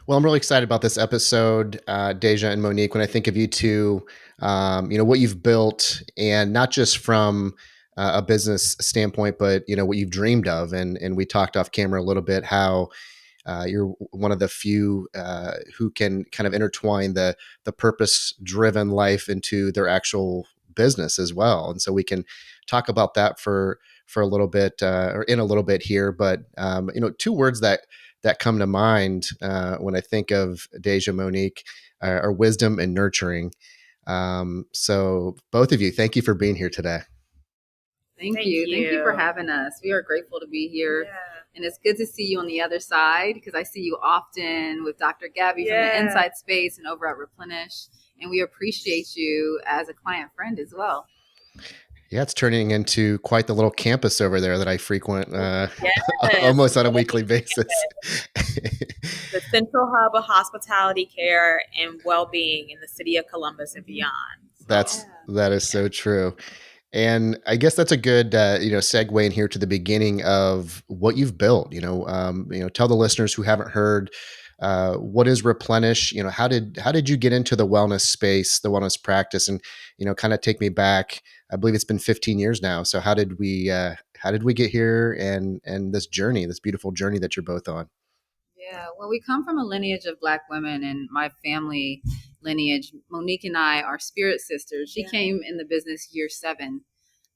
Well, I'm really excited about this episode, Deja and Monique. When I think of you two, what you've built, and not just from a business standpoint, but what you've dreamed of. And we talked off camera a little bit how you're one of the few who can kind of intertwine the purpose driven life into their actual business as well. And so we can talk about that for a little bit or in a little bit here. But two words that come to mind when I think of Deja Monique are wisdom and nurturing. So both of you, thank you for being here today. Thank you. Thank you for having us. We are grateful to be here. Yeah. And it's good to see you on the other side because I see you often with Dr. Gabby from the Inside Space and over at Replenish. And we appreciate you as a client friend as well. Yeah, it's turning into quite the little campus over there that I frequent Yes. almost on a weekly basis. The central hub of hospitality care and well-being in the city of Columbus and beyond. So. That is so true. And I guess that's a good segue in here to the beginning of what you've built. Tell the listeners who haven't heard what is Replenish. How did you get into the wellness space, the wellness practice, and kind of take me back. I believe it's been 15 years now. So how did we get here and this journey, this beautiful journey that you're both on? Yeah, well, we come from a lineage of Black women, and my family lineage, Monique and I are spirit sisters. She came in the business year 7,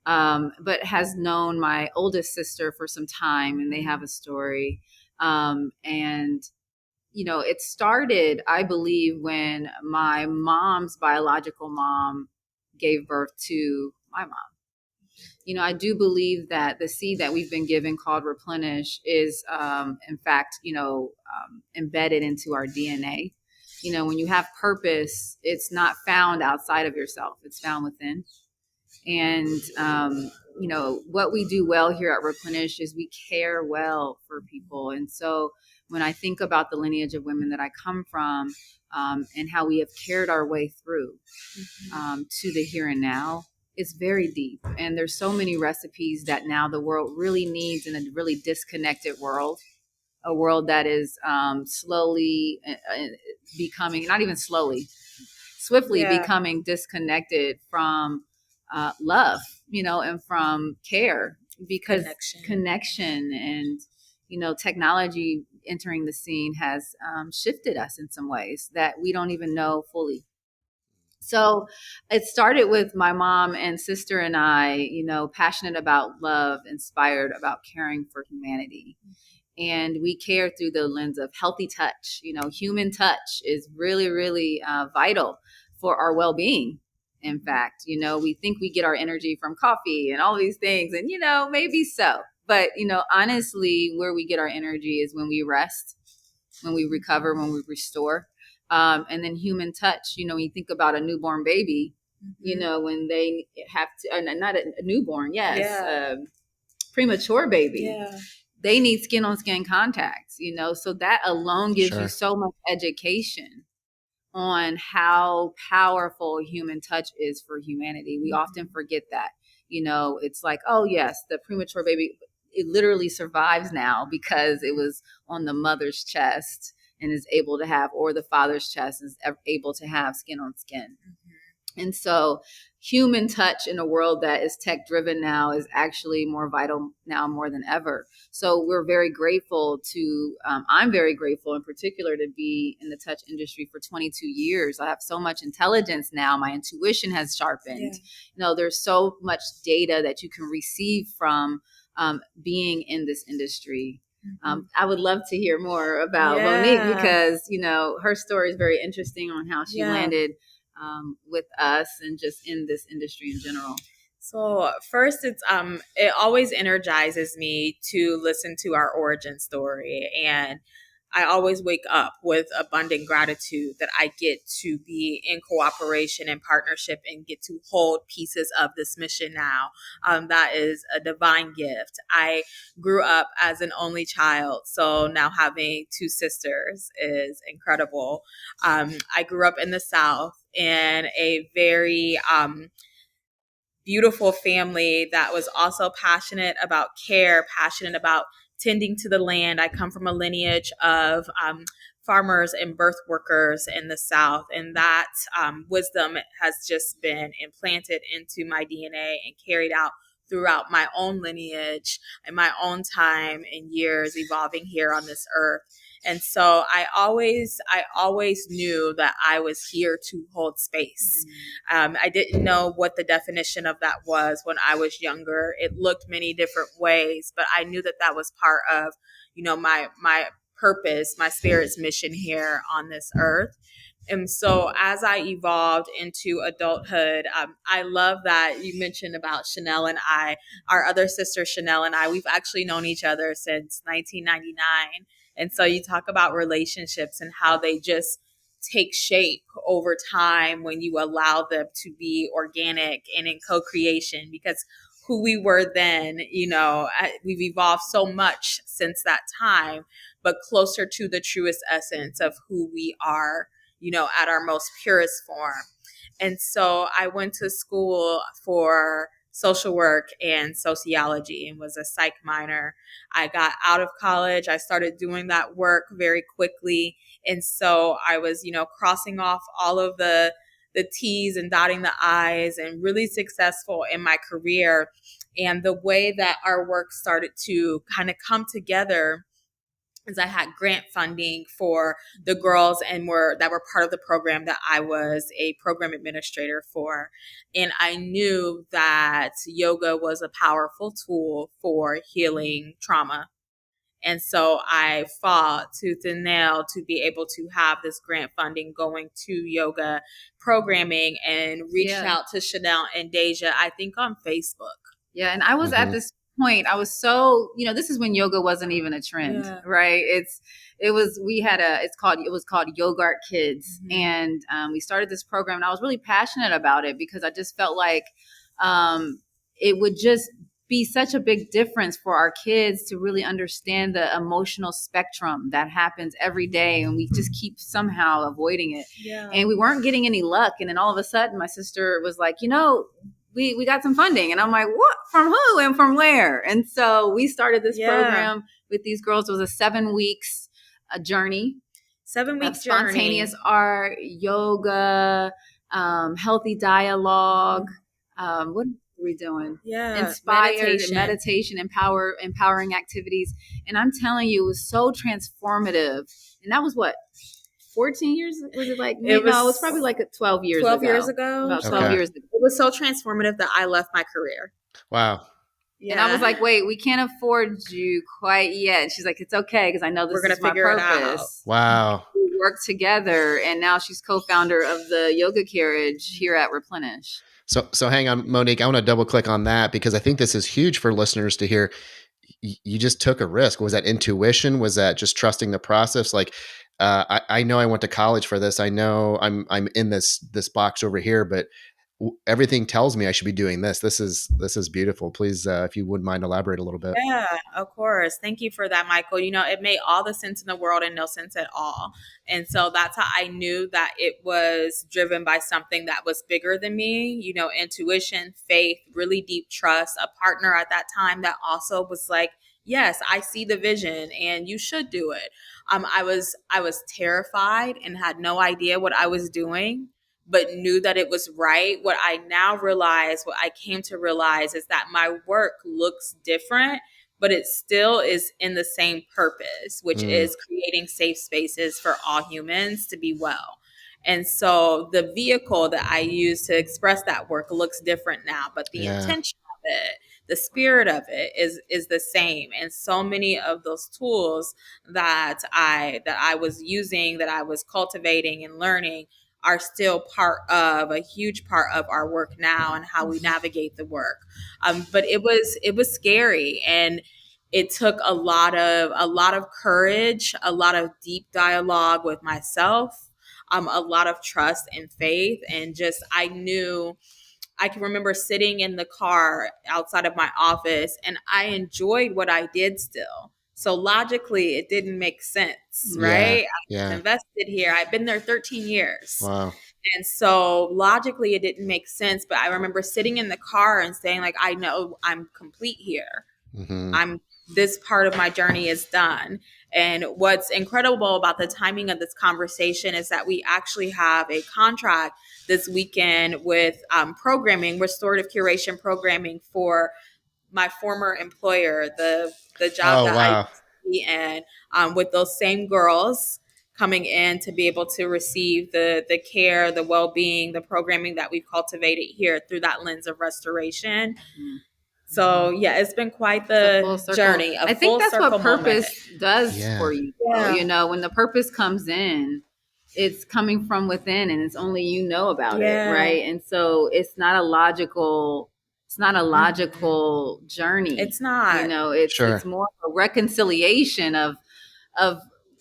but has known my oldest sister for some time, and they have a story. And it started, I believe, when my mom's biological mom gave birth to my mom. I do believe that the seed that we've been given called Replenish is, in fact, embedded into our DNA. When you have purpose, it's not found outside of yourself. It's found within. And, what we do well here at Replenish is we care well for people. And so when I think about the lineage of women that I come from, and how we have cared our way through to the here and now, it's very deep. And there's so many recipes that now the world really needs in a really disconnected world, a world that is slowly becoming, not even slowly, swiftly becoming disconnected from love, and from care, because connection and, technology entering the scene has shifted us in some ways that we don't even know fully. So it started with my mom and sister and I, passionate about love, inspired about caring for humanity. And we care through the lens of healthy touch. Human touch is really, really vital for our well-being. In fact, we think we get our energy from coffee and all these things, and, maybe so. But, honestly, where we get our energy is when we rest, when we recover, when we restore. And then human touch, when you think about a newborn baby, when they have to, not a newborn, premature baby, they need skin on skin contacts, so that alone gives you so much education on how powerful human touch is for humanity. We often forget that, it's like, oh yes, the premature baby, it literally survives now because it was on the mother's chest and is able to have, or the father's chest is able to have skin on skin. And so human touch in a world that is tech driven now is actually more vital now more than ever. So we're very grateful to, I'm very grateful in particular to be in the touch industry for 22 years. I have so much intelligence now. My intuition has sharpened. There's so much data that you can receive from being in this industry. I would love to hear more about Monique because, her story is very interesting on how she landed with us and just in this industry in general. So first, it always energizes me to listen to our origin story, and I always wake up with abundant gratitude that I get to be in cooperation and partnership and get to hold pieces of this mission now. That is a divine gift. I grew up as an only child, so now having 2 sisters is incredible. I grew up in the South in a very beautiful family that was also passionate about care, passionate about tending to the land. I come from a lineage of farmers and birth workers in the South. And that wisdom has just been implanted into my DNA and carried out throughout my own lineage and my own time and years evolving here on this earth. And so I always knew that I was here to hold space. I didn't know what the definition of that was when I was younger. It looked many different ways, but I knew that that was part of, my purpose, my spirit's mission here on this earth. And so as I evolved into adulthood, I love that you mentioned about Chanel and I, our other sister Chanel and I, we've actually known each other since 1999. And so you talk about relationships and how they just take shape over time when you allow them to be organic and in co-creation, because who we were then, we've evolved so much since that time, but closer to the truest essence of who we are, at our most purest form. And so I went to school for social work and sociology and was a psych minor. I got out of college. I started doing that work very quickly. And so I was, crossing off all of the T's and dotting the I's and really successful in my career. And the way that our work started to kind of come together is I had grant funding for the girls that were part of the program that I was a program administrator for. And I knew that yoga was a powerful tool for healing trauma. And so I fought tooth and nail to be able to have this grant funding going to yoga programming, and reached out to Chanel and Deja, I think on Facebook. Yeah. And I was at this point, I was so, this is when yoga wasn't even a trend, right? It was called Yoga Art Kids. And we started this program, and I was really passionate about it because I just felt like it would just be such a big difference for our kids to really understand the emotional spectrum that happens every day. And we just keep somehow avoiding it. Yeah. And we weren't getting any luck. And then all of a sudden my sister was like, we got some funding. And I'm like, what? From who and from where? And so we started this program with these girls. It was a 7 weeks journey. 7 week spontaneous art, yoga, healthy dialogue. What are we doing? Yeah. Inspired meditation, empowering activities. And I'm telling you, it was so transformative. And that was what? 14 years? Was it like, it was probably like 12 years 12 ago. years ago. About 12 years ago. It was so transformative that I left my career. Wow. Yeah. And I was like, wait, we can't afford you quite yet. And she's like, it's okay, because I know this is my purpose. Wow. We work together. And now she's co-founder of the Yoga Carriage here at Replenish. So hang on, Monique, I want to double click on that because I think this is huge for listeners to hear. You just took a risk. Was that intuition? Was that just trusting the process? Like, I know I went to college for this. I know I'm in this box over here, but everything tells me I should be doing this. This is beautiful. Please, if you wouldn't mind, elaborate a little bit. Yeah, of course. Thank you for that, Michael. It made all the sense in the world and no sense at all. And so that's how I knew that it was driven by something that was bigger than me, intuition, faith, really deep trust, a partner at that time that also was like, yes, I see the vision and you should do it. I was terrified and had no idea what I was doing, but knew that it was right. What I came to realize is that my work looks different, but it still is in the same purpose, which is creating safe spaces for all humans to be well. And so the vehicle that I use to express that work looks different now, but the intention of it, the spirit of it is the same. And so many of those tools that I was using, that I was cultivating and learning, are still a huge part of our work now and how we navigate the work. But it was scary, and it took a lot of courage, a lot of deep dialogue with myself, a lot of trust and faith, and just I can remember sitting in the car outside of my office, and I enjoyed what I did still. So logically, it didn't make sense, right? I was invested here. I've been there 13 years. Wow. And so logically, it didn't make sense. But I remember sitting in the car and saying, like, I know I'm complete here. I'm this part of my journey is done. And what's incredible about the timing of this conversation is that we actually have a contract this weekend with programming, restorative curation programming for my former employer, the job Oh, that I wow. used to be in, with those same girls coming in to be able to receive the care, the well-being, the programming that we've cultivated here through that lens of restoration. So yeah, it's been quite the journey. I think that's what purpose does Yeah. for you. Though. You know, when the purpose comes in, it's coming from within, and it's only you know about it, right? And so it's not a logical. It's not a logical journey. It's not. You know, Sure. it's more of a reconciliation of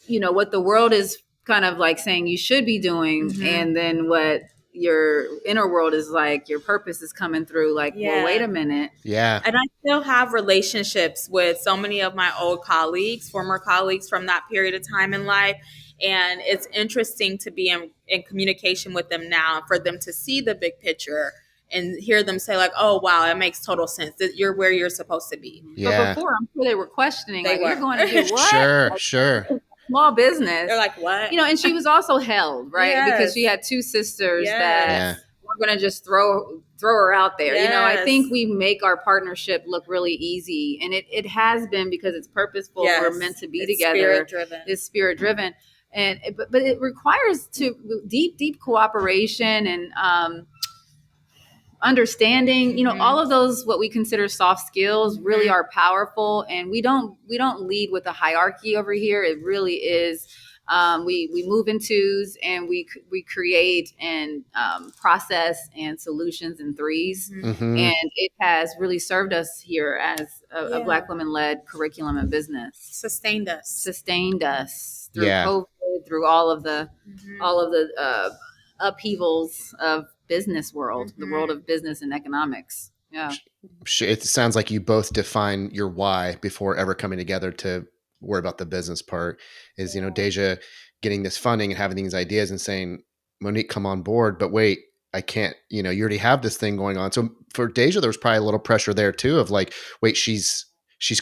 what the world is kind of like saying you should be doing, and then what your inner world is like, your purpose is coming through like, well, wait a minute. Yeah. And I still have relationships with so many of my old colleagues, former colleagues from that period of time in life. And it's interesting to be in communication with them now, for them to see the big picture and hear them say like, oh, wow, it makes total sense that you're where you're supposed to be. Yeah. But before, I'm sure they were questioning, They like, were. you're going to do what? Sure. Like, Sure. small business. They're like, what? You know, and she was also held, right? Because she had two sisters that Yeah. we're going to just throw her out there. You know, I Yes. think we make our partnership look really easy, and it has been, because it's purposeful. Yes. We're meant to be It's together. spirit-driven. It's spirit driven. And but it requires deep cooperation and understanding. You know, all of those what we consider soft skills really are powerful, and we don't lead with a hierarchy over here. It really is. We move in twos, and we create and process and solutions in threes. Mhm. And it has really served us here as a Black women-led curriculum and business. Sustained us through COVID, through all of the upheavals of business world, the world of business and economics. Yeah. It sounds like you both define your why before ever coming together to worry about the business part. Is, Deja getting this funding and having these ideas and saying, Monique, come on board, but wait, I can't, you already have this thing going on. So for Deja, there was probably a little pressure there too of like, wait, she's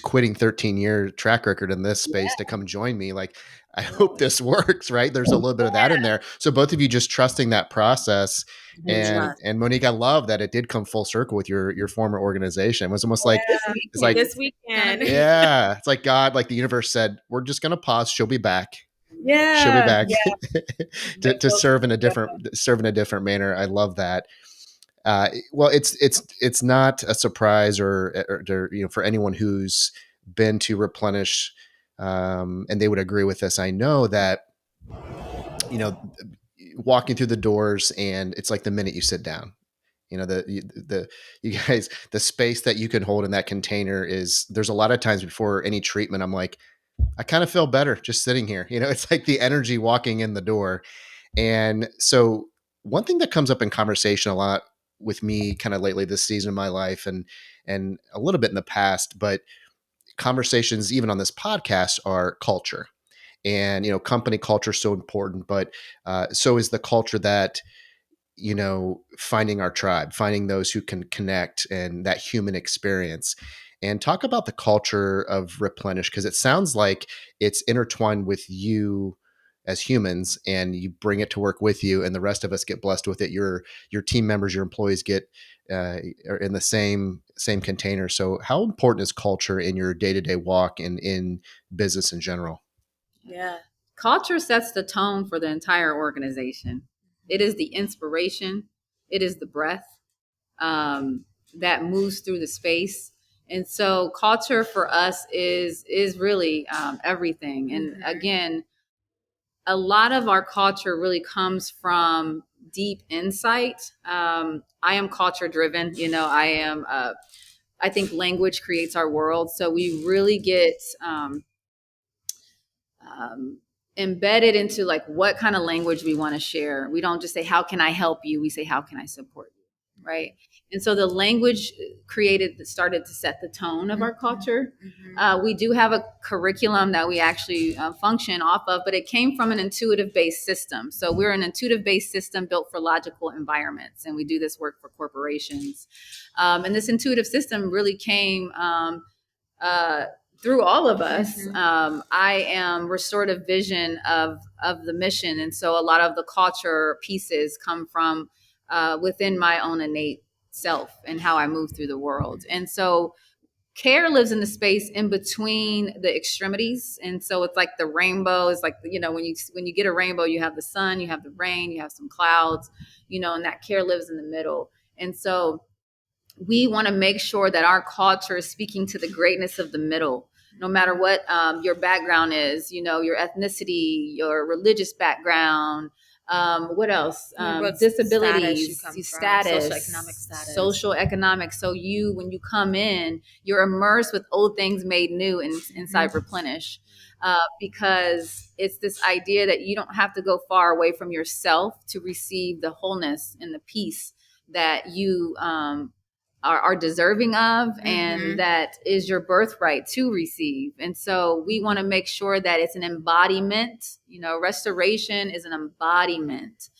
quitting 13-year track record in this space to come join me. Like, I hope this works, right? There's a little bit of that in there. So both of you just trusting that process. And Monique, I love that it did come full circle with your former organization. It was almost like it's like this weekend. Yeah. It's like God, like the universe said, we're just gonna pause. She'll be back. Yeah. She'll be back to serve in a different manner. I love that. Well, it's not a surprise or for anyone who's been to Replenish, and they would agree with this. I know that you know walking through the doors, and it's like the minute you sit down, the you guys, the space that you can hold in that container is, there's a lot of times before any treatment, I'm like, I kind of feel better just sitting here. It's like the energy walking in the door. And so one thing that comes up in conversation a lot with me kind of lately this season of my life, and a little bit in the past, but conversations even on this podcast, are culture. And company culture is so important, but so is the culture that finding our tribe, finding those who can connect, and that human experience. And talk about the culture of Replenish, because it sounds like it's intertwined with you as humans, and you bring it to work with you, and the rest of us get blessed with it. Your team members, your employees get are in the same container. So how important is culture in your day-to-day walk and in business in general? Yeah. Culture sets the tone for the entire organization. It is the inspiration. It is the breath that moves through the space. And so culture for us is really everything. And again, a lot of our culture really comes from deep insight. I am culture driven. I think language creates our world. So we really get embedded into like what kind of language we want to share. We don't just say, how can I help you? We say, how can I support you? Right. And so the language started to set the tone of our culture. We do have a curriculum that we actually function off of, but it came from an intuitive based system. So we're an intuitive based system built for logical environments. And we do this work for corporations. And this intuitive system really came through all of us. I am restorative vision of the mission, and so a lot of the culture pieces come from within my own innate self and how I move through the world. And so care lives in the space in between the extremities, and so it's like the rainbow is like, when you get a rainbow, you have the sun, you have the rain, you have some clouds, and that care lives in the middle. And so we want to make sure that our culture is speaking to the greatness of the middle, no matter what your background is, your ethnicity, your religious background, what else? Disabilities, status, social economic. So when you come in, you're immersed with old things made new inside Replenish. Because it's this idea that you don't have to go far away from yourself to receive the wholeness and the peace that you are deserving of, and that is your birthright to receive. And so we want to make sure that it's an embodiment. Restoration is an embodiment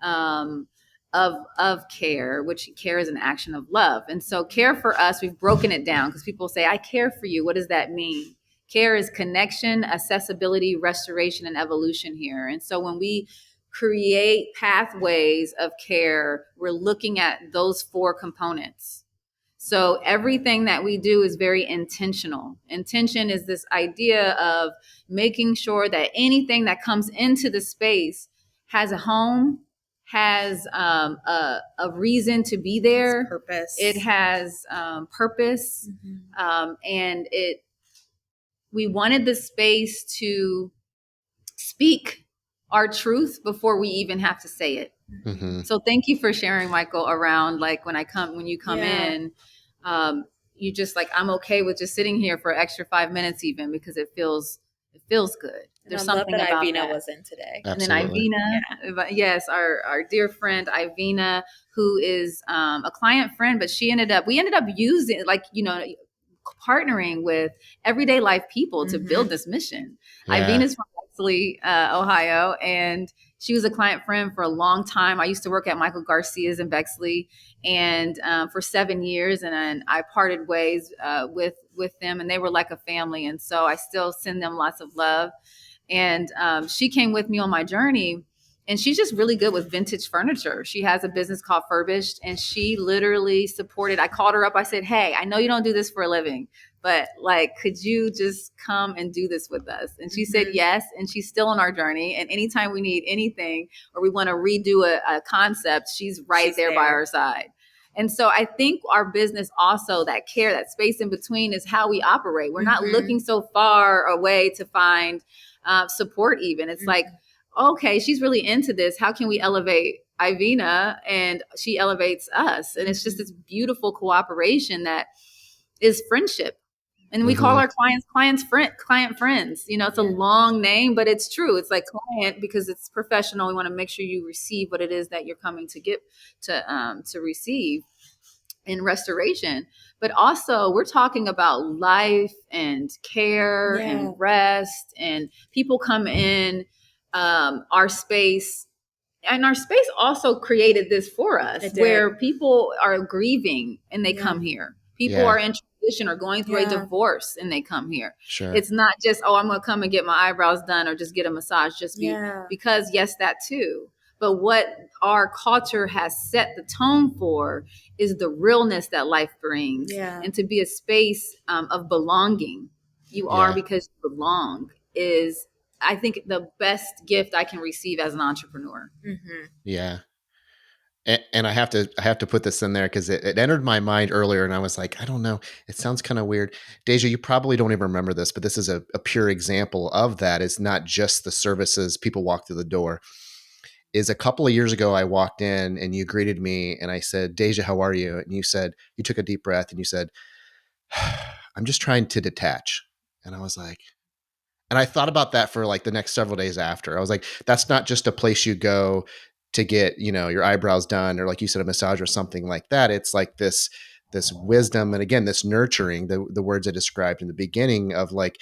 of care, which care is an action of love. And so care for us, we've broken it down because people say, I care for you. What does that mean? Care is connection, accessibility, restoration, and evolution here. And so when we create pathways of care, we're looking at those 4 components. So everything that we do is very intentional. Intention is this idea of making sure that anything that comes into the space has a home, has a reason to be there. Purpose. It has purpose, and we wanted the space to speak our truth before we even have to say it. So thank you for sharing, Michael, around like when you come in, you just like, I'm okay with just sitting here for extra 5 minutes even, because it feels good. And there's something about Ivina that was in today. Absolutely. And then Ivina, yes, our dear friend Ivina, who is a client friend, but we ended up using partnering with everyday life people to build this mission. Ivina's from Bexley, Ohio, and she was a client friend for a long time. I used to work at Michael Garcia's in Bexley, and for 7 years, and I parted ways with them, and they were like a family. And so I still send them lots of love. And she came with me on my journey. And she's just really good with vintage furniture. She has a business called Furbished, and she literally supported. I called her up. I said, hey, I know you don't do this for a living, but like, could you just come and do this with us? And she said yes. And she's still on our journey. And anytime we need anything or we want to redo a concept, she's there by our side. And so I think our business also, that care, that space in between is how we operate. We're not looking so far away to find support even. It's like, okay, she's really into this. How can we elevate Ivina? And she elevates us. And it's just this beautiful cooperation that is friendship. And we call our client friends. It's a long name, but it's true. It's like client because it's professional. We want to make sure you receive what it is that you're coming to get to receive in restoration. But also we're talking about life and care and rest, and people come in our space. And our space also created this for us, where people are grieving and they come here. People are in transition or going through a divorce and they come here. Sure. It's not just, I'm going to come and get my eyebrows done or just get a massage, because yes, that too. But what our culture has set the tone for is the realness that life brings, and to be a space of belonging. You are because you belong is, I think, the best gift I can receive as an entrepreneur. Yeah. And I have to put this in there because it entered my mind earlier, and I was like, I don't know. It sounds kind of weird. Deja, you probably don't even remember this, but this is a pure example of that. It's not just the services people walk through the door. Is a couple of years ago, I walked in and you greeted me and I said, Deja, how are you? And you said, you took a deep breath and you said, I'm just trying to detach. And I was like, and I thought about that for like the next several days after. I was like, that's not just a place you go to get, your eyebrows done, or like you said, a massage or something like that. It's like this wisdom. And again, this nurturing, the words I described in the beginning of like,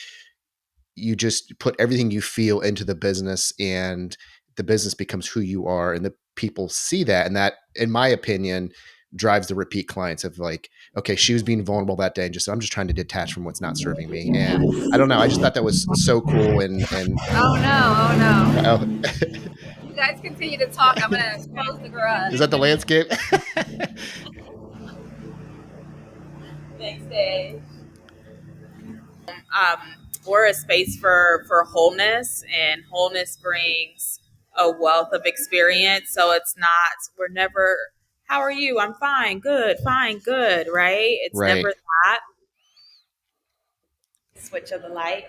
you just put everything you feel into the business and the business becomes who you are, and the people see that. And that, in my opinion, drives the repeat clients of like, okay, she was being vulnerable that day, and just I'm just trying to detach from what's not serving me. And I don't know, I just thought that was so cool. And Oh no, oh oh, no. You guys continue to talk. I'm gonna close the is garage. that the landscape? Thanks, Dave. Um, we're a space for wholeness, and wholeness brings a wealth of experience. So it's not, we're never, how are you? I'm fine, good, right? It's Right. never that. Switch of the light.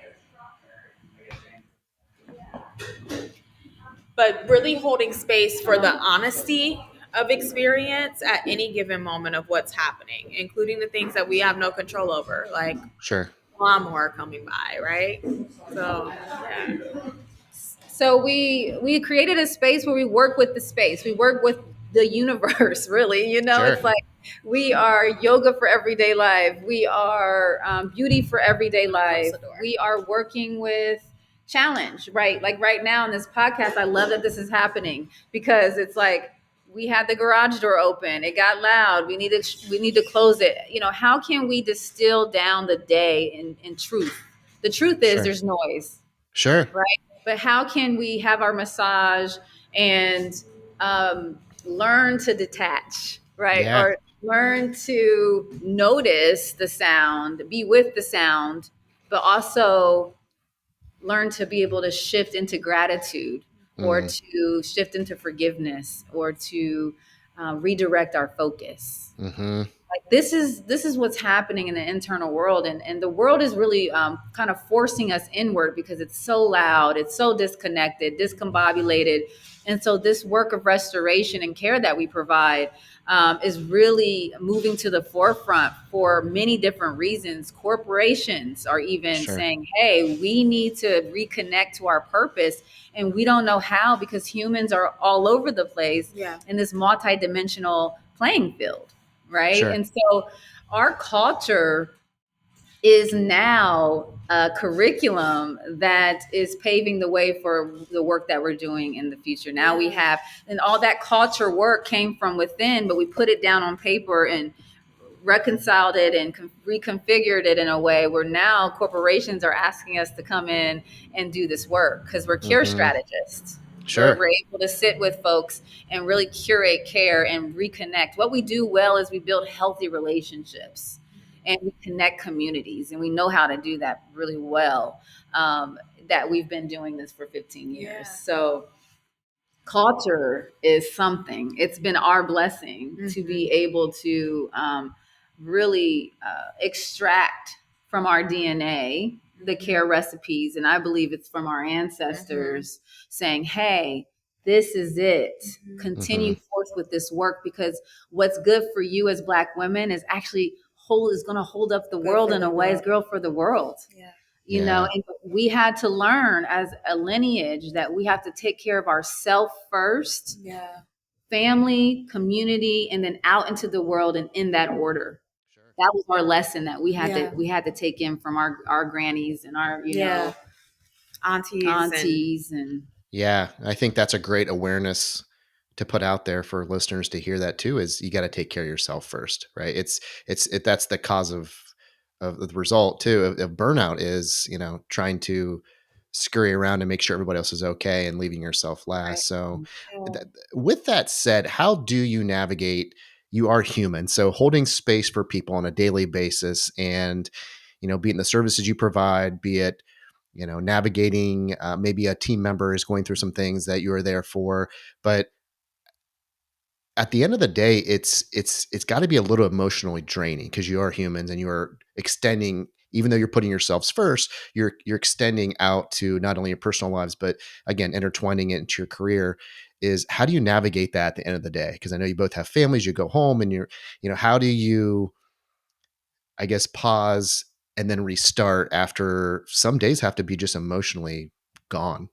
But really holding space for the honesty of experience at any given moment of what's happening, including the things that we have no control over, like Sure. lawnmower coming by, right? So, yeah. So we created a space where we work with the space. We work with the universe, really. You know, Sure. it's like we are yoga for everyday life. We are beauty for everyday life. We are working with challenge, right? Like right now in this podcast, I love that this is happening because it's like we had the garage door open. It got loud. We need to close it. You know, how can we distill down the day in truth? The truth is Sure. there's noise, Sure. right? But how can we have our massage and learn to detach, right? Yeah. Or learn to notice the sound, be with the sound, but also learn to be able to shift into gratitude or Mm. to shift into forgiveness or to redirect our focus. Mm-hmm. Like this is what's happening in the internal world, and the world is really kind of forcing us inward because it's so loud, it's so disconnected, discombobulated. And so this work of restoration and care that we provide is really moving to the forefront for many different reasons. Corporations are even Sure. saying, hey, we need to reconnect to our purpose, and we don't know how because humans are all over the place Yeah. in this multidimensional playing field, right? Sure. And so our culture is now a curriculum that is paving the way for the work that we're doing in the future. Now we have, and all that culture work came from within, but we put it down on paper and reconciled it and reconfigured it in a way where now corporations are asking us to come in and do this work because we're care Mm-hmm. strategists. We're, Sure. we're able to sit with folks and really curate care and reconnect. What we do well is we build healthy relationships and we connect communities, and we know how to do that really well. That we've been doing this for 15 years. Yeah. So culture is something. It's been our blessing to be able to really extract from our DNA the care recipes. And I believe it's from our ancestors saying, hey, this is it. Mm-hmm. Continue forth with this work because what's good for you as Black women is actually is going to hold up the world in a way. It's good for the world. Yeah. You know, Yeah. and we had to learn as a lineage that we have to take care of ourselves first, Yeah. family, community, and then out into the world, and in that order. Sure. That was our lesson that Yeah. we had to take in from our grannies and our Yeah. Aunties and aunties and Yeah. I think that's a great awareness to put out there for listeners to hear that too, is you got to take care of yourself first, right? That's the cause of the result too of burnout is, trying to scurry around and make sure everybody else is okay and leaving yourself right. last. So Yeah. with that said, how do you navigate, you are human, so holding space for people on a daily basis and, be it in the services you provide, be it, navigating, maybe a team member is going through some things that you are there for, but at the end of the day, it's got to be a little emotionally draining because you are humans and you are extending, even though you're putting yourselves first, you're extending out to not only your personal lives, but again, intertwining it into your career. Is how do you navigate that at the end of the day? Because I know you both have families, you go home and how do you, I guess, pause and then restart after some days have to be just emotionally gone?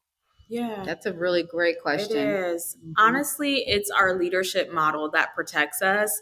Yeah. that's a really great It question. is. Honestly, it's our leadership model that protects us.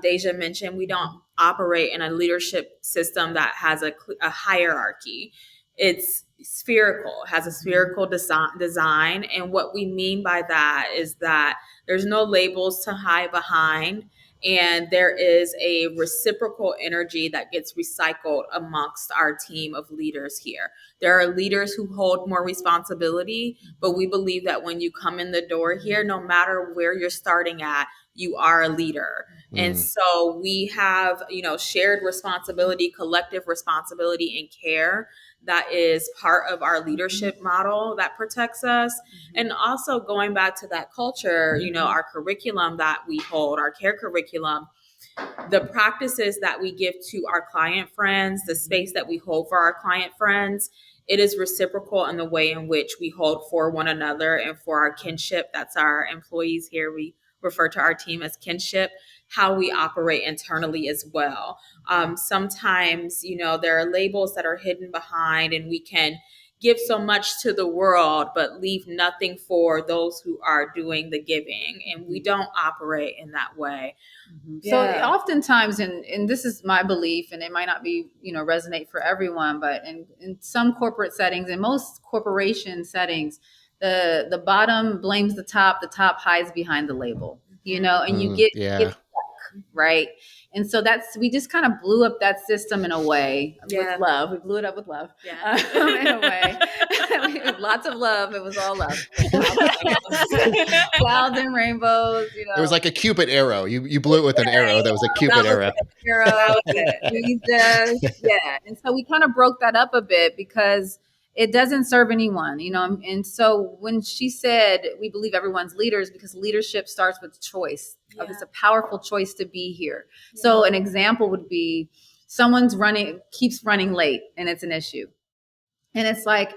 Deja mentioned we don't operate in a leadership system that has a hierarchy. It's spherical, has a spherical design. And what we mean by that is that there's no labels to hide behind. And there is a reciprocal energy that gets recycled amongst our team of leaders here. There are leaders who hold more responsibility, but we believe that when you come in the door here, no matter where you're starting at, you are a leader. And so we have, shared responsibility, collective responsibility, and care that is part of our leadership model that protects us. And also going back to that culture, our curriculum that we hold, our care curriculum, the practices that we give to our client friends, the space that we hold for our client friends, it is reciprocal in the way in which we hold for one another and for our kinship. That's our employees here. We refer to our team as kinship, how we operate internally as well. Sometimes, there are labels that are hidden behind, and we can give so much to the world, but leave nothing for those who are doing the giving. And we don't operate in that way. So oftentimes, and this is my belief, and it might not be, resonate for everyone, but in some corporate settings, in most corporation settings, the bottom blames the top hides behind the label, and you get stuck, right? And so we just kind of blew up that system in a way with love. We blew it up with love, in a way. Lots of love. It was all love. Clouds and rainbows. It was like a Cupid arrow. You blew it with an arrow. That was a Cupid arrow. Yeah. And so we kind of broke that up a bit because it doesn't serve anyone, And so when she said, we believe everyone's leaders, because leadership starts with choice. It's a powerful choice to be here. So an example would be someone's keeps running late, and it's an issue. And it's like,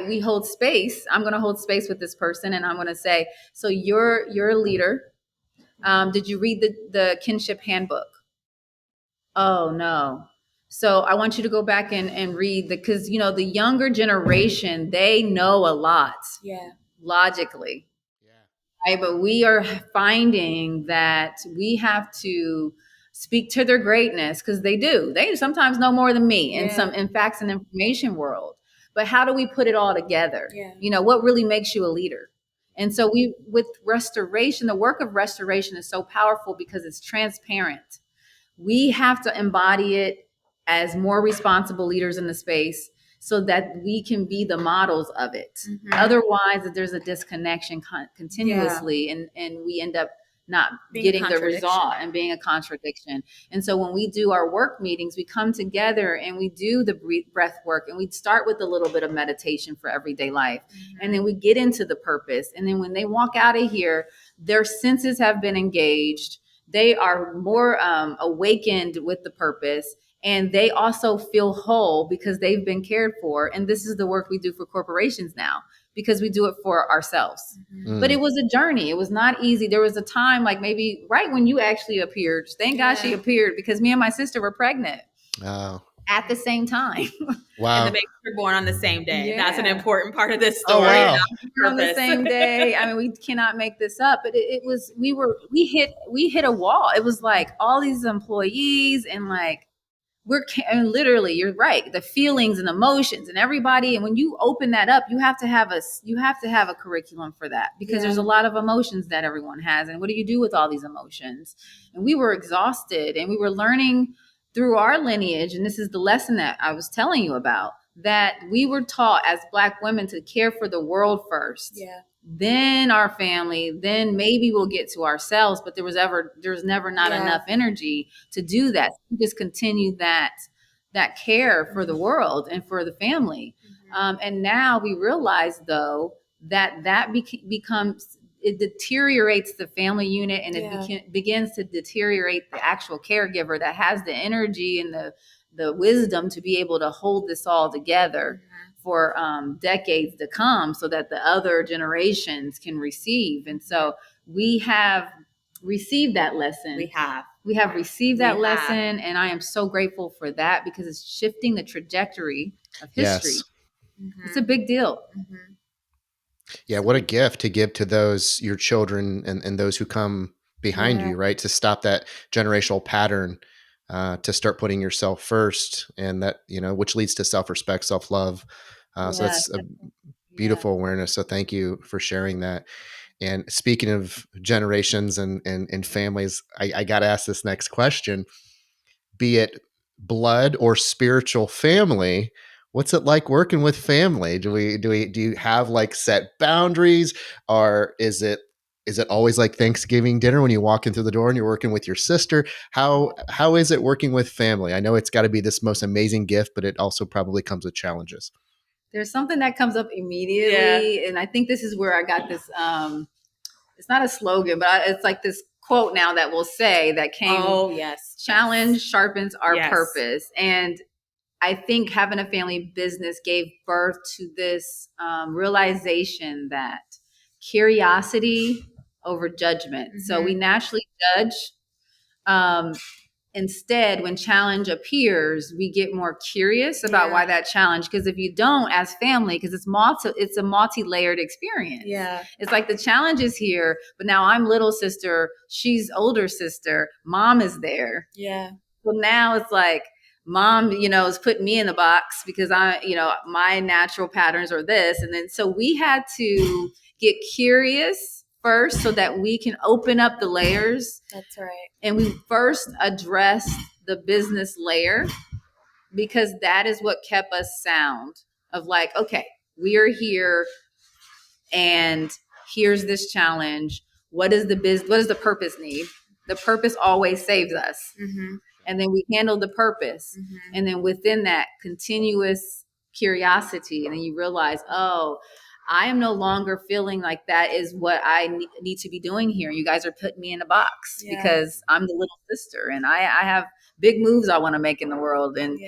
we hold space. I'm going to hold space with this person. And I'm going to say, so you're a leader. Did you read the kinship handbook? Oh, no. So I want you to go back and read because, the younger generation, they know a lot. Logically. Right? But we are finding that we have to speak to their greatness because they do. They sometimes know more than me in facts and information world. But how do we put it all together? What really makes you a leader? And so with restoration, the work of restoration is so powerful because it's transparent. We have to embody it as more responsible leaders in the space so that we can be the models of it. Otherwise, there's a disconnection continuously, and we end up not getting the result and being a contradiction. And so when we do our work meetings, we come together and we do the breath work, and we start with a little bit of meditation for everyday life. And then we get into the purpose. And then when they walk out of here, their senses have been engaged. They are more awakened with the purpose. And they also feel whole because they've been cared for. And this is the work we do for corporations now because we do it for ourselves. But it was a journey. It was not easy. There was a time like maybe right when you actually appeared. Thank God she appeared because me and my sister were pregnant at the same time. Wow. And the babies were born on the same day. That's an important part of this story. Oh, wow. On the same day. I mean, we cannot make this up, but it was, we hit a wall. It was like all these employees and like, and literally, you're right. The feelings and emotions and everybody. And when you open that up, you have to have a curriculum for that because there's a lot of emotions that everyone has. And what do you do with all these emotions? And we were exhausted and we were learning through our lineage. And this is the lesson that I was telling you about, that we were taught as Black women to care for the world first. Then our family, then maybe we'll get to ourselves, but there was never not enough energy to do that. So we just continued that care for the world and for the family. And now we realize though, that becomes, it deteriorates the family unit and it begins to deteriorate the actual caregiver that has the energy and the wisdom to be able to hold this all together for decades to come so that the other generations can receive. And so we have received that lesson. We have received that lesson. And I am so grateful for that because it's shifting the trajectory of history. Yes. It's a big deal. Yeah. What a gift to give to those, your children and those who come behind you, right? To stop that generational pattern, to start putting yourself first, and that, which leads to self-respect, self-love. So that's a beautiful awareness. So thank you for sharing that. And speaking of generations and families, I got to ask this next question: be it blood or spiritual family, what's it like working with family? Do you have like set boundaries, or is it always like Thanksgiving dinner when you walk in through the door and you're working with your sister? How is it working with family? I know it's got to be this most amazing gift, but it also probably comes with challenges. There's something that comes up immediately, and I think this is where I got this. It's not a slogan, but it's like this quote now that we'll say that came. Oh yes, challenge sharpens our purpose, and I think having a family business gave birth to this realization that curiosity over judgment. Mm-hmm. So we naturally judge. Um, Instead, when challenge appears, we get more curious about why that challenge. Because if you don't, as family, because it's a multi-layered experience. Yeah, it's like the challenge is here, but now I'm little sister, she's older sister, mom is there. Yeah. So now it's like mom, is putting me in the box because my natural patterns are this, and then so we had to get curious first so that we can open up the layers. That's right. And we first addressed the business layer because that is what kept us sound of like, okay, we are here and here's this challenge. What does the purpose need? The purpose always saves us. Mm-hmm. And then we handle the purpose. Mm-hmm. And then within that continuous curiosity, and then you realize, oh, I am no longer feeling like that is what I need to be doing here. You guys are putting me in a box because I'm the little sister and I have big moves I want to make in the world. And,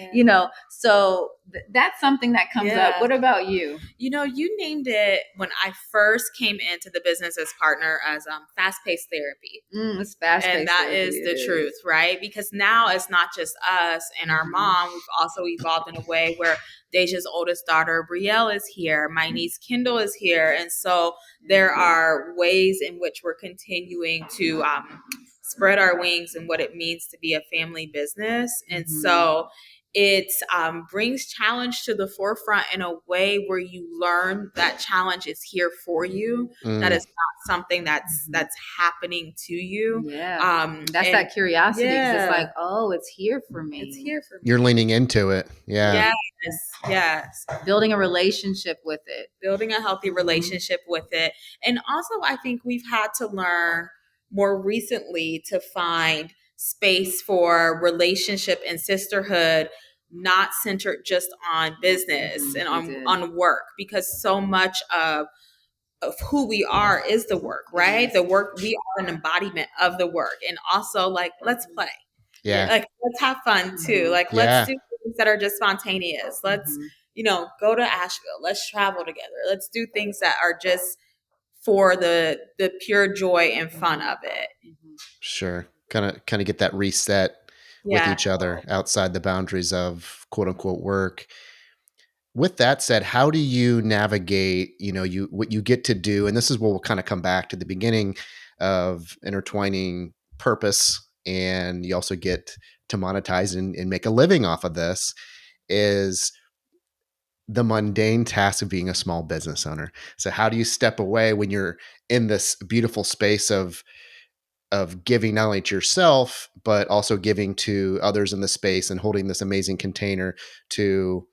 so that's something that comes up. What about you? You named it when I first came into the business as partner as fast-paced therapy. It's fast-paced and that therapy, is the truth, right? Because now it's not just us and our mom. We've also evolved in a way where Deja's oldest daughter, Brielle, is here. My niece, Kendall, is here. And so there are ways in which we're continuing to spread our wings and what it means to be a family business. And so it brings challenge to the forefront in a way where you learn that challenge is here for you. That is not something that's happening to you. Yeah. That's that curiosity. It's like, oh, it's here for me. It's here for me. You're leaning into it. Yeah. Yes. Building a relationship with it. Building a healthy relationship with it. And also, I think we've had to learn more recently to find space for relationship and sisterhood, not centered just on business and on work, because so much of who we are is the work, right? The work, we are an embodiment of the work. And also like, let's play. Yeah. Like, let's have fun too. Like, let's do things that are just spontaneous. Let's, go to Asheville. Let's travel together. Let's do things that are just for the pure joy and fun of it. Sure. Kind of get that reset with each other outside the boundaries of quote unquote work. With that said, how do you navigate, what you get to do? And this is where we'll kind of come back to the beginning of intertwining purpose, and you also get to monetize and make a living off of this, is the mundane task of being a small business owner. So how do you step away when you're in this beautiful space of giving not only to yourself, but also giving to others in the space and holding this amazing container to,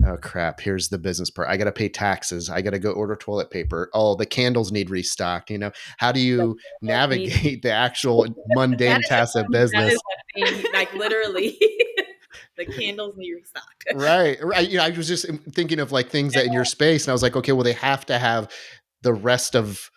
oh crap, here's the business part. I got to pay taxes. I got to go order toilet paper. Oh, the candles need restocked. How do you navigate the actual mundane task of business? That is like literally the candles need restocked. Right. I was just thinking of like things that in your space, and I was like, okay, well, they have to have the rest of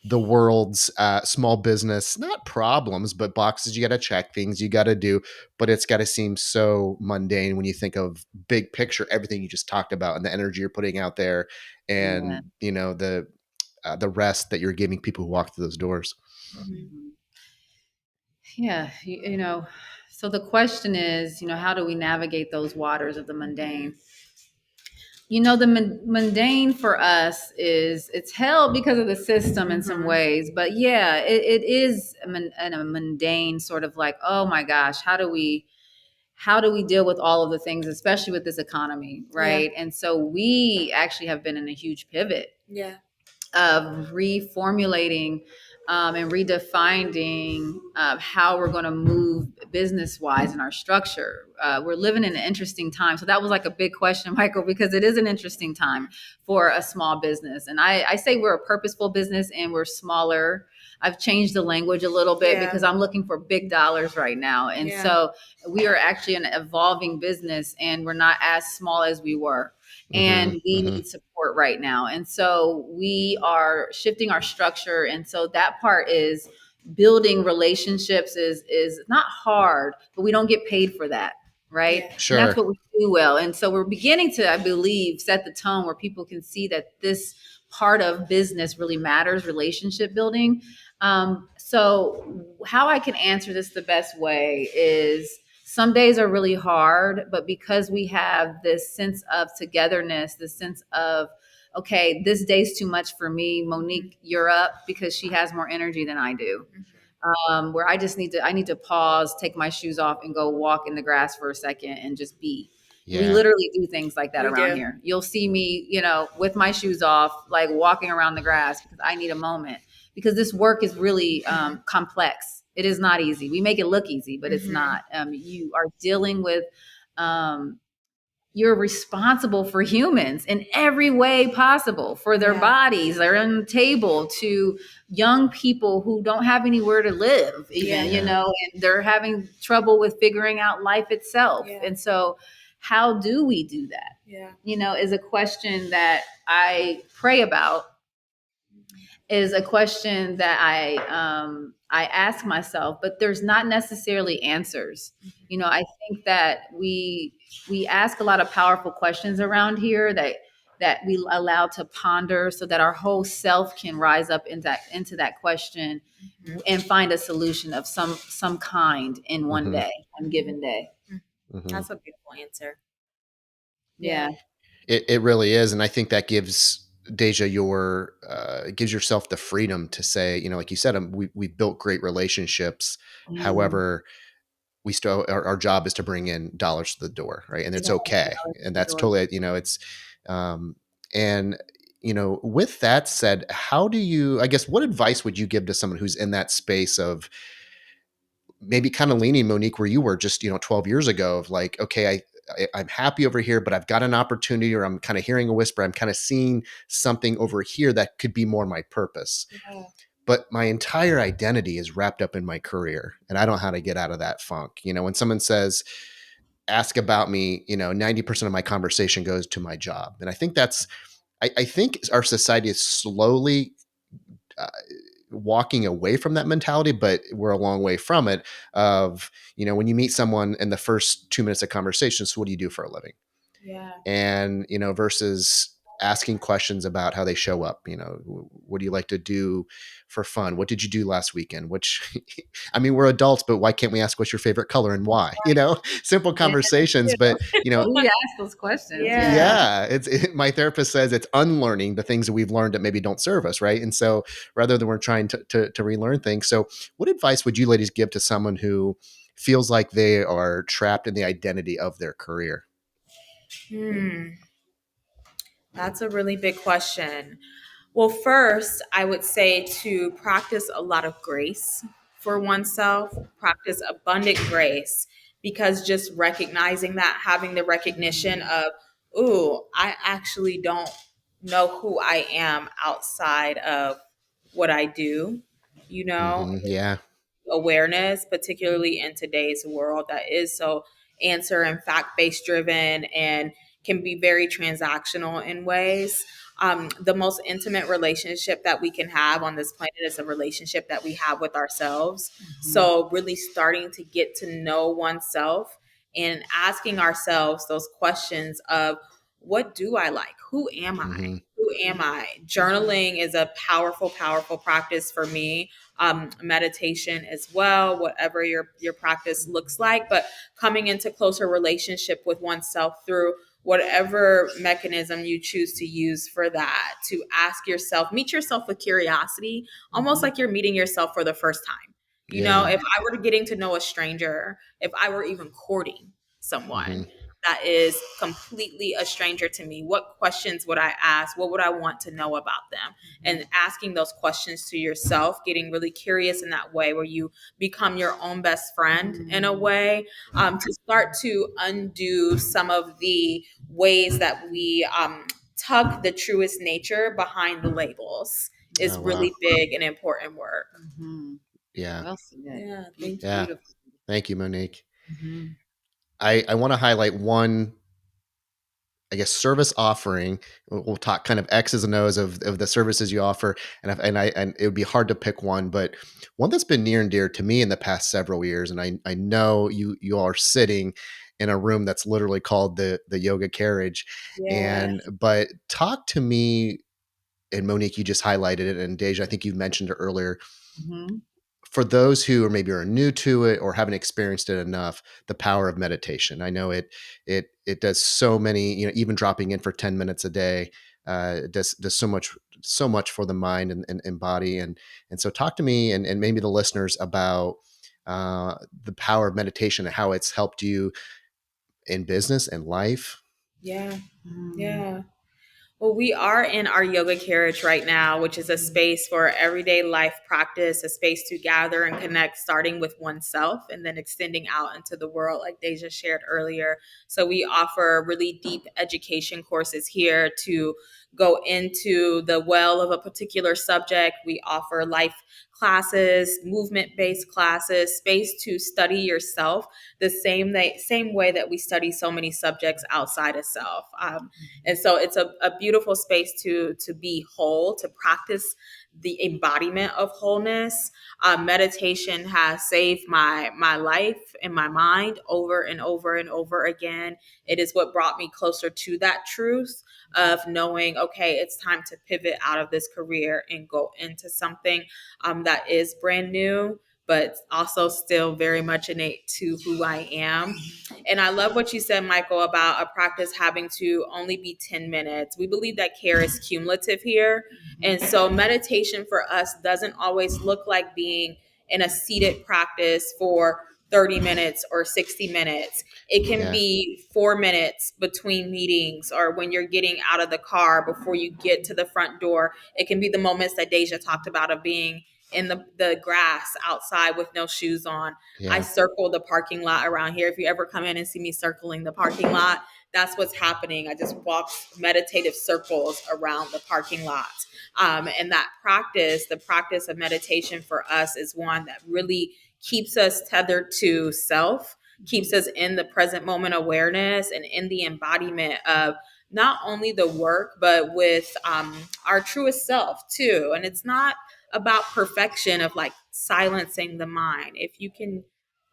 the world's small business, not problems, but boxes you got to check, things you got to do, but it's got to seem so mundane when you think of big picture, everything you just talked about and the energy you're putting out there, and the rest that you're giving people who walk through those doors. Yeah. So the question is, how do we navigate those waters of the mundane? The mundane for us it's hell because of the system in some ways, but it is a mundane sort of like, oh my gosh, how do we deal with all of the things, especially with this economy, right? And so we actually have been in a huge pivot. of reformulating and redefining how we're going to move business wise in our structure. We're living in an interesting time. So that was like a big question, Michael, because it is an interesting time for a small business. And I say we're a purposeful business and we're smaller. I've changed the language a little bit because I'm looking for big dollars right now. And so we are actually an evolving business and we're not as small as we were, Mm-hmm. and we Mm-hmm. need support right now. And so we are shifting our structure. And so that part is building relationships is not hard, but we don't get paid for that. Right. And that's Sure. what we do well. And so we're beginning to, I believe, set the tone where people can see that this part of business really matters, relationship building. So how I can answer this the best way is some days are really hard, but because we have this sense of togetherness, this sense of, okay, this day's too much for me. Monique, you're up because she has more energy than I do. Where I need to pause, take my shoes off, and go walk in the grass for a second and just be. We Yeah. literally do things like that We around do. here. You'll see me, with my shoes off, like walking around the grass because I need a moment. Because this work is really complex. It is not easy. We make it look easy, but it's not. You are dealing with um, you're responsible for humans in every way possible, for their bodies, their own table, to young people who don't have anywhere to live even, Yeah. and they're having trouble with figuring out life itself. And so how do we do that, is a question that I pray about, is a question that I ask myself, but there's not necessarily answers. I think that we ask a lot of powerful questions around here that we allow to ponder, so that our whole self can rise up into that question and find a solution of some kind in Mm-hmm. one given day. Mm-hmm. That's a beautiful answer. Yeah. It really is, and I think that gives Deja your gives yourself the freedom to say, like you said, we built great relationships. Mm. However, we still our job is to bring in dollars to the door, right? And We it's don't want to okay, go out and the that's door. totally, it's um, and with that said, how do you? I guess what advice would you give to someone who's in that space of maybe kind of leaning, Monique, where you were just 12 years ago, of like, okay, I'm happy over here, but I've got an opportunity, or I'm kind of hearing a whisper, I'm kind of seeing something over here that could be more my purpose, but my entire identity is wrapped up in my career and I don't know how to get out of that funk. When someone says, ask about me, 90% of my conversation goes to my job. And I think I think our society is slowly uh, walking away from that mentality, but we're a long way from it. Of, when you meet someone in the first 2 minutes of conversation, so what do you do for a living? And versus asking questions about how they show up. What do you like to do for fun? What did you do last weekend? Which I mean, we're adults, but why can't we ask what's your favorite color and why? Simple Yeah. conversations. But We ask those questions. Yeah. yeah, my therapist says it's unlearning the things that we've learned that maybe don't serve us, right? And so rather than we're trying to relearn things. So what advice would you ladies give to someone who feels like they are trapped in the identity of their career? That's a really big question. Well, first, I would say to practice a lot of grace for oneself, practice abundant grace, because just recognizing that, having the recognition of, ooh, I actually don't know who I am outside of what I do, you know, Mm-hmm. Yeah. awareness, particularly in today's world that is so answer and fact based driven and can be very transactional in ways. The most intimate relationship that we can have on this planet is a relationship that we have with ourselves. So, really starting to get to know oneself and asking ourselves those questions of, what do I like? Who am I? Mm-hmm. Who am I? Journaling is a powerful, powerful practice for me. Meditation as well, whatever your practice looks like, but coming into closer relationship with oneself through whatever mechanism you choose to use for that, to ask yourself, meet yourself with curiosity, almost like you're meeting yourself for the first time. Yeah. If I were getting to know a stranger, if I were even courting Mm-hmm. someone, that is completely a stranger to me? What questions would I ask? What would I want to know about them? And asking those questions to yourself, getting really curious in that way where you become your own best friend in a way, to start to undo some of the ways that we tuck the truest nature behind the labels is Oh, wow. really big and important work. Mm-hmm. Yeah. Well said. Yeah, thank It's you. Yeah. beautiful. Thank you, Monique. Mm-hmm. I want to highlight one, I guess, service offering. We'll talk kind of X's and O's of the services you offer, and it would be hard to pick one, but one that's been near and dear to me in the past several years, and I know you all are sitting in a room that's literally called the yoga carriage, Yeah, and but talk to me. And Monique, you just highlighted it, and Deja, I think you mentioned it earlier. Mm-hmm. For those who are maybe are new to it or haven't experienced it enough, the power of meditation. I know it does so many, even dropping in for 10 minutes a day, does so much for the mind and body. And so talk to me and maybe the listeners about the power of meditation and how it's helped you in business and life. yeah, Mm-hmm. yeah. Well, we are in our yoga carriage right now, which is a space for everyday life practice, a space to gather and connect, starting with oneself and then extending out into the world, like Deja shared earlier. So, we offer really deep education courses here to go into the well of a particular subject. We offer life classes, movement based classes, space to study yourself the same way that we study so many subjects outside of self. And so it's a beautiful space to be whole, to practice the embodiment of wholeness. Meditation has saved my life and my mind over and over and over again. It is what brought me closer to that truth of knowing, okay, it's time to pivot out of this career and go into something that is brand new, but also still very much innate to who I am. And I love what you said, Michael, about a practice having to only be 10 minutes. We believe that care is cumulative here. And so meditation for us doesn't always look like being in a seated practice for 30 minutes or 60 minutes. It can Yeah. be 4 minutes between meetings or when you're getting out of the car before you get to the front door. It can be the moments that Deja talked about of being in the grass outside with no shoes on. I Yeah. circle the parking lot around here. If you ever come in and see me circling the parking lot, that's what's happening. I just walk meditative circles around the parking lot. And that practice, the practice of meditation for us is one that really keeps us tethered to self, keeps us in the present moment awareness and in the embodiment of not only the work, but with our truest self too. And it's not about perfection of like silencing the mind. If you can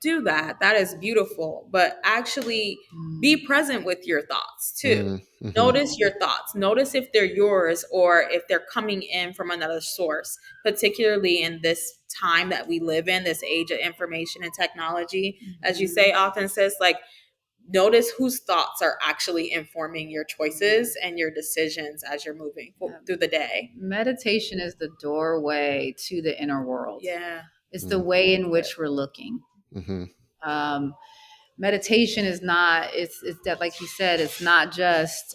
do that, that is beautiful. But actually be present with your thoughts too. Mm-hmm. Notice your thoughts. Notice if they're yours or if they're coming in from another source, particularly in this time that we live in, this age of information and technology. As you say, often says, like, notice whose thoughts are actually informing your choices and your decisions as you're moving through the day. Meditation is the doorway to the inner world. Yeah. It's the way in which we're looking. Mm-hmm. Um, Meditation is not, it's that, like you said, it's not just,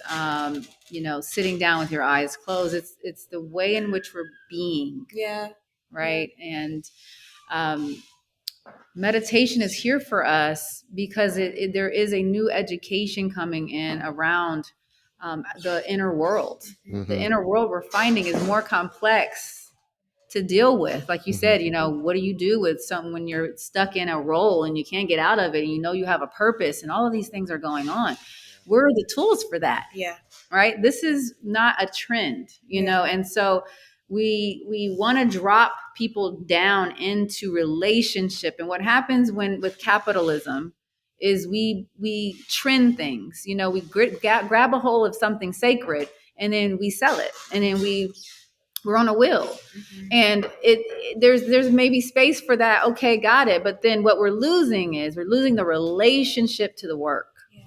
sitting down with your eyes closed. It's the way in which we're being. Yeah. Right. And, meditation is here for us because there is a new education coming in around the inner world. The Mm-hmm. inner world we're finding is more complex to deal with. Like you Mm-hmm. said, what do you do with something when you're stuck in a role and you can't get out of it, and you have a purpose and all of these things are going on? We're the tools for that. Yeah. Right? This is not a trend, Yeah. and so we want to drop people down into relationship. And what happens with capitalism is we trend things. We grab a hold of something sacred and then we sell it, and then we're on a wheel. Mm-hmm. And there's maybe space for that. Okay, got it. But then what we're losing the relationship to the work. Yeah.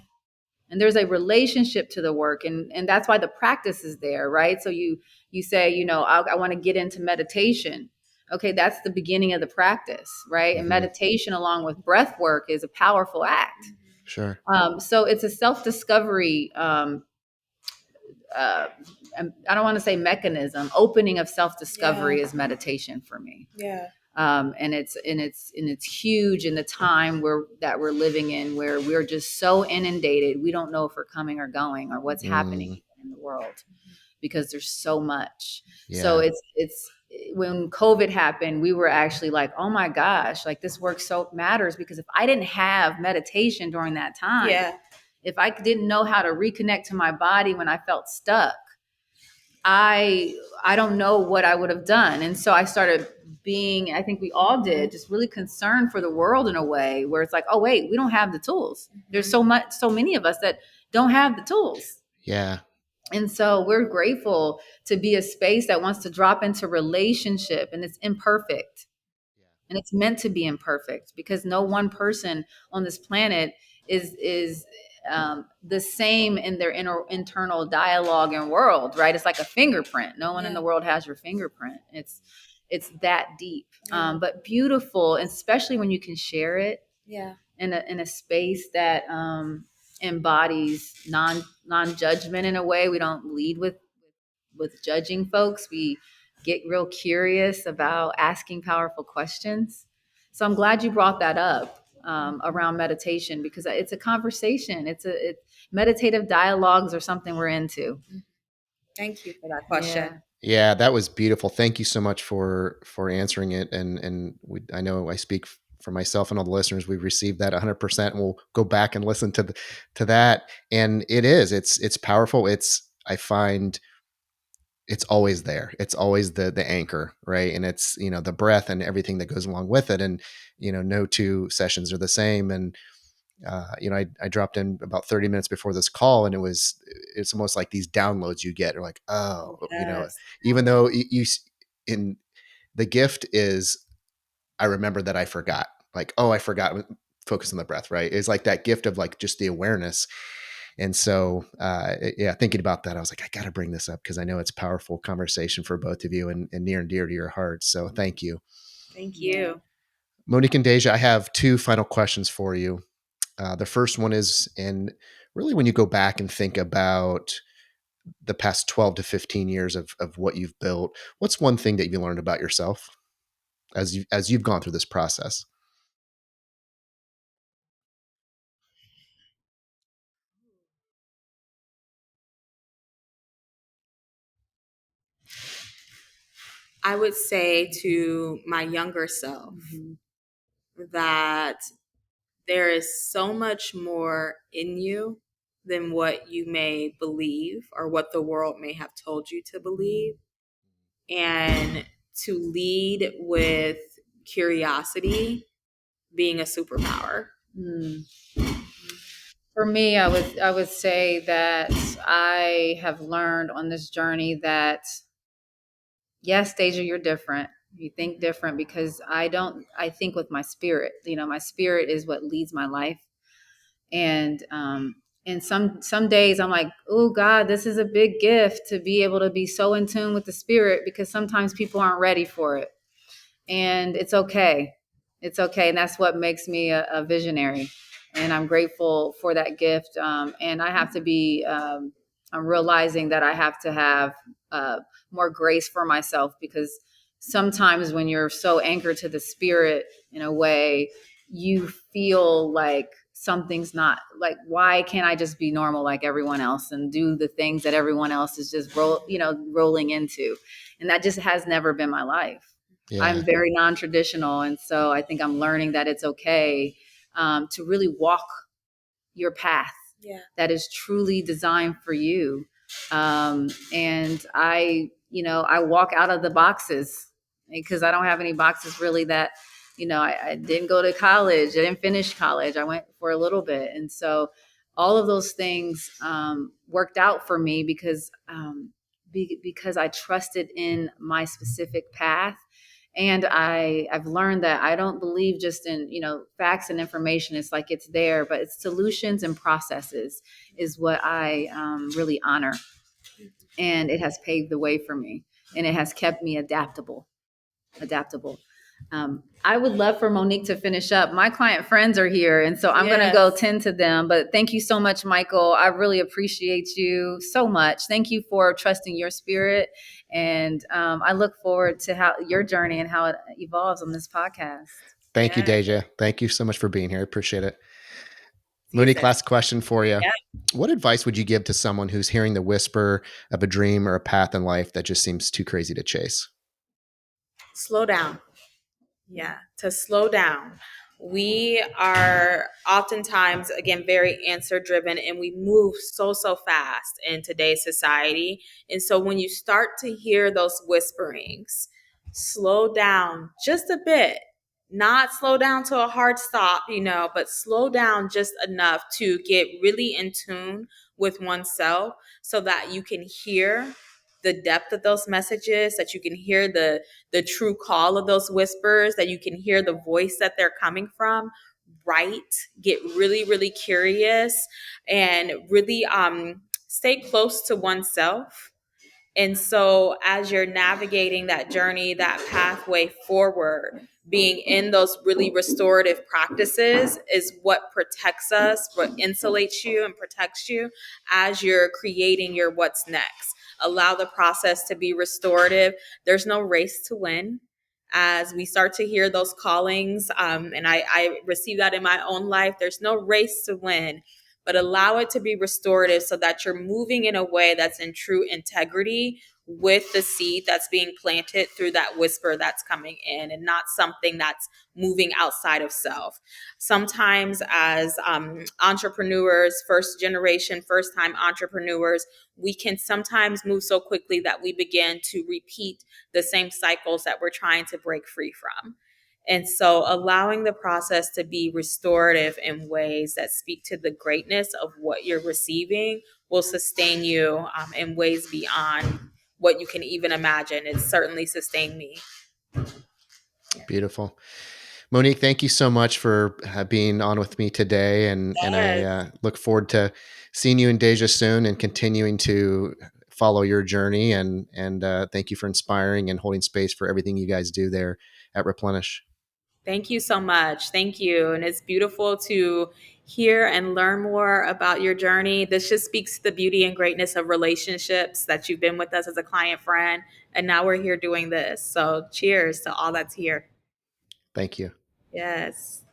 And there's a relationship to the work, and that's why the practice is there, right? So you say, I want to get into meditation. Okay, that's the beginning of the practice, right? And Mm-hmm. meditation along with breath work is a powerful act. Sure. So it's a self-discovery, uh, I don't want to say mechanism, opening of self-discovery is meditation for me. Yeah. And it's huge in the time that we're living in, where we're just so inundated. We don't know if we're coming or going, or what's happening in the world, because there's so much. So Yeah. it's when COVID happened, we were actually like, oh my gosh, like this work so matters, because if I didn't have meditation during that time, Yeah. if I didn't know how to reconnect to my body when I felt stuck, I don't know what I would have done. And so I started being, I think we all did, just really concerned for the world in a way where it's like, oh wait, we don't have the tools. There's so many of us that don't have the tools. Yeah. And so we're grateful to be a space that wants to drop into relationship, and it's imperfect. And it's meant to be imperfect, because no one person on this planet is the same in their internal dialogue and world, right? It's like a fingerprint. No one in the world has your fingerprint. It's that deep, but beautiful, and especially when you can share it in a space that embodies non-judgment in a way. We don't lead with judging folks. We get real curious about asking powerful questions. So I'm glad you brought that up, around meditation, because it's a conversation. Meditative dialogues are something we're into. Thank you for that question. Yeah. Yeah, that was beautiful. Thank you so much for answering it. And I know I speak for myself and all the listeners. We've received that 100%. And we'll go back and listen to that. And it's powerful. I find it's always there. It's always the anchor, right? And it's, the breath and everything that goes along with it. And, no two sessions are the same. And I dropped in about 30 minutes before this call, and it's almost like these downloads you get are like, oh, Yes. even though in the gift is, I remember that I forgot, like, oh, I forgot, focus on the breath, right? It's like that gift of like just the awareness. And so, yeah, thinking about that, I was like, I got to bring this up because I know it's powerful conversation for both of you, and near and dear to your hearts. So thank you. Thank you. Monique and Deja, I have two final questions for you. The first one is, and really when you go back and think about the past 12 to 15 years of what you've built, what's one thing that you learned about yourself as you've gone through this process? I would say to my younger self that there is so much more in you than what you may believe or what the world may have told you to believe. And to lead with curiosity being a superpower. Mm. For me, I would say that I have learned on this journey that, yes, Deja, you're different. You think different, because I think with my spirit. My spirit is what leads my life. And some days I'm like, oh God, this is a big gift to be able to be so in tune with the spirit, because sometimes people aren't ready for it. And it's okay. It's okay. And that's what makes me a visionary. And I'm grateful for that gift. And I have to be, I'm realizing that I have to have more grace for myself, because sometimes when you're so anchored to the spirit in a way, you feel like something's not like, why can't I just be normal like everyone else and do the things that everyone else is just rolling into? And that just has never been my life. Yeah. I'm very non-traditional. And so I think I'm learning that it's okay, to really walk your path that is truly designed for you. And I walk out of the boxes, because I don't have any boxes really that, I didn't go to college. I didn't finish college. I went for a little bit. And so all of those things worked out for me, because I trusted in my specific path. And I've learned that I don't believe just in, facts and information. It's like it's there, but it's solutions and processes is what I really honor. And it has paved the way for me, and it has kept me adaptable. I would love for Monique to finish up. My client friends are here, and so I'm going to go Yes. tend to them. But thank you so much, Michael. I really appreciate you so much. Thank you for trusting your spirit, and I look forward to how your journey and how it evolves on this podcast. Thank you, Yes. Deja. Thank you so much for being here. I appreciate it. See you Monique, soon. last question for you. Yeah. What advice would you give to someone who's hearing the whisper of a dream or a path in life that just seems too crazy to chase? Slow down. Yeah, to slow down. We are oftentimes, again, very answer driven, and we move so fast in today's society. And so when you start to hear those whisperings, slow down just a bit. Not slow down to a hard stop, but slow down just enough to get really in tune with oneself so that you can hear the depth of those messages, that you can hear the true call of those whispers, that you can hear the voice that they're coming from, right? Get really curious and really stay close to oneself. And so, as you're navigating that journey, that pathway forward, being in those really restorative practices is what protects us, what insulates you and protects you as you're creating your what's next. Allow the process to be restorative. There's no race to win. As we start to hear those callings, and I receive that in my own life, there's no race to win, but allow it to be restorative so that you're moving in a way that's in true integrity with the seed that's being planted through that whisper that's coming in, and not something that's moving outside of self. Sometimes as entrepreneurs, first generation, first time entrepreneurs, we can sometimes move so quickly that we begin to repeat the same cycles that we're trying to break free from. And so allowing the process to be restorative in ways that speak to the greatness of what you're receiving will sustain you in ways beyond what you can even imagine. It certainly sustained me. Beautiful. Monique, thank you so much for being on with me today. And I Yes. look forward to seeing you in Deja soon and continuing to follow your journey. And thank you for inspiring and holding space for everything you guys do there at Replenish. Thank you so much. Thank you. And it's beautiful to hear and learn more about your journey. This just speaks to the beauty and greatness of relationships, that you've been with us as a client friend. And now we're here doing this. So cheers to all that's here. Thank you. Yes.